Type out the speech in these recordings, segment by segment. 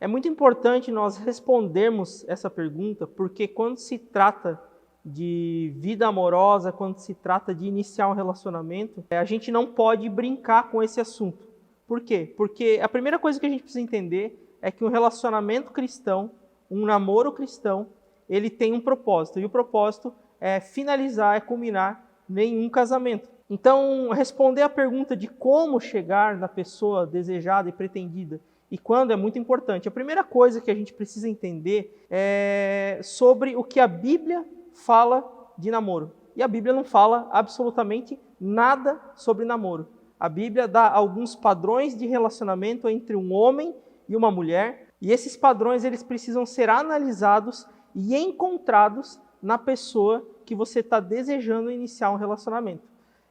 É muito importante nós respondermos essa pergunta, porque quando se trata de vida amorosa, quando se trata de iniciar um relacionamento, a gente não pode brincar com esse assunto. Por quê? Porque a primeira coisa que a gente precisa entender é que um relacionamento cristão, um namoro cristão, ele tem um propósito, e o propósito é finalizar, é culminar em um casamento. Então, responder a pergunta de como chegar na pessoa desejada e pretendida e quando é muito importante. A primeira coisa que a gente precisa entender é sobre o que a Bíblia fala de namoro. E a Bíblia não fala absolutamente nada sobre namoro. A Bíblia dá alguns padrões de relacionamento entre um homem e uma mulher, e esses padrões eles precisam ser analisados e encontrados na pessoa que você está desejando iniciar um relacionamento.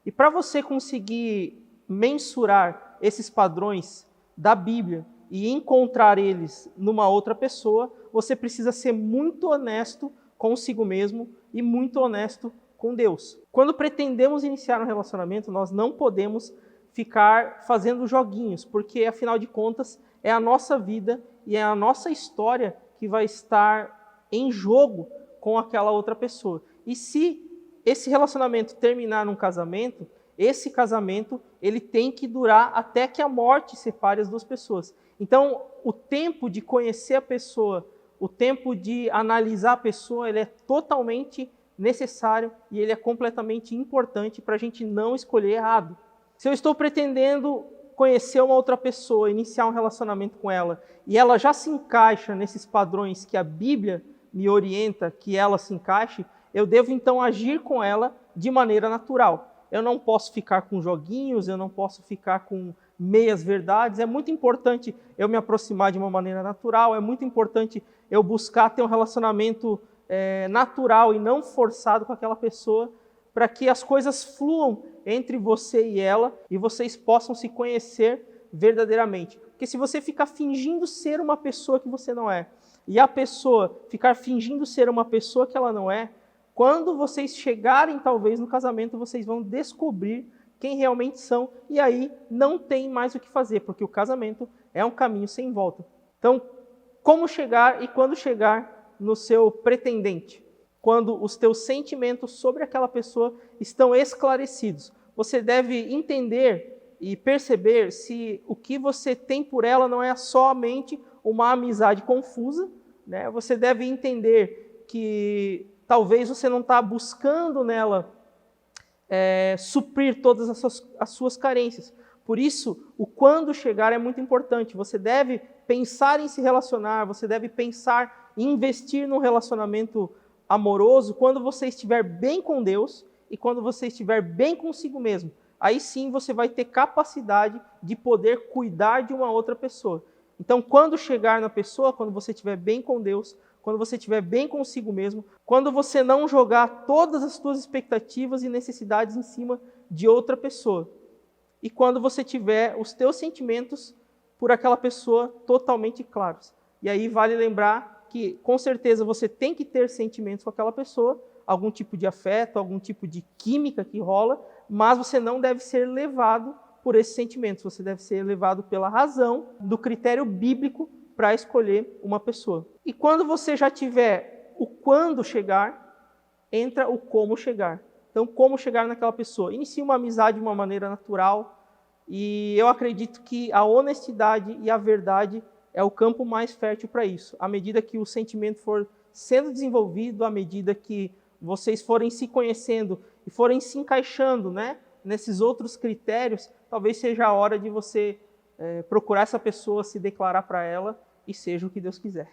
E para você conseguir mensurar esses padrões da Bíblia e encontrar eles numa outra pessoa, você precisa ser muito honesto consigo mesmo e muito honesto com Deus. Quando pretendemos iniciar um relacionamento, nós não podemos ficar fazendo joguinhos, porque afinal de contas é a nossa vida e é a nossa história que vai estar em jogo com aquela outra pessoa. E se esse relacionamento terminar num casamento, esse casamento ele tem que durar até que a morte separe as duas pessoas. Então, o tempo de conhecer a pessoa, o tempo de analisar a pessoa, ele é totalmente necessário e ele é completamente importante para a gente não escolher errado. Se eu estou pretendendo conhecer uma outra pessoa, iniciar um relacionamento com ela, e ela já se encaixa nesses padrões que a Bíblia me orienta que ela se encaixe, eu devo então agir com ela de maneira natural. Eu não posso ficar com joguinhos, eu não posso ficar com meias verdades. É muito importante eu me aproximar de uma maneira natural, é muito importante eu buscar ter um relacionamento natural e não forçado com aquela pessoa, para que as coisas fluam entre você e ela e vocês possam se conhecer verdadeiramente. Porque se você ficar fingindo ser uma pessoa que você não é, e a pessoa ficar fingindo ser uma pessoa que ela não é, quando vocês chegarem talvez no casamento, vocês vão descobrir quem realmente são, e aí não tem mais o que fazer, porque o casamento é um caminho sem volta. Então, como chegar e quando chegar no seu pretendente? Quando os teus sentimentos sobre aquela pessoa estão esclarecidos. Você deve entender e perceber se o que você tem por ela não é somente uma amizade confusa, né? Você deve entender que talvez você não está buscando nela suprir todas as suas carências. Por isso, o quando chegar é muito importante. Você deve pensar em se relacionar, você deve pensar em investir num relacionamento amoroso quando você estiver bem com Deus e quando você estiver bem consigo mesmo. Aí sim você vai ter capacidade de poder cuidar de uma outra pessoa. Então, quando chegar na pessoa, quando você estiver bem com Deus, quando você estiver bem consigo mesmo, quando você não jogar todas as suas expectativas e necessidades em cima de outra pessoa. E quando você tiver os teus sentimentos por aquela pessoa totalmente claros. E aí vale lembrar que, com certeza, você tem que ter sentimentos com aquela pessoa, algum tipo de afeto, algum tipo de química que rola, mas você não deve ser levado por esses sentimentos, você deve ser levado pela razão do critério bíblico para escolher uma pessoa. E quando você já tiver o quando chegar, entra o como chegar. Então, como chegar naquela pessoa? Inicie uma amizade de uma maneira natural, e eu acredito que a honestidade e a verdade é o campo mais fértil para isso. À medida que o sentimento for sendo desenvolvido, à medida que vocês forem se conhecendo e forem se encaixando, né, nesses outros critérios, talvez seja a hora de você procurar essa pessoa, se declarar para ela e seja o que Deus quiser.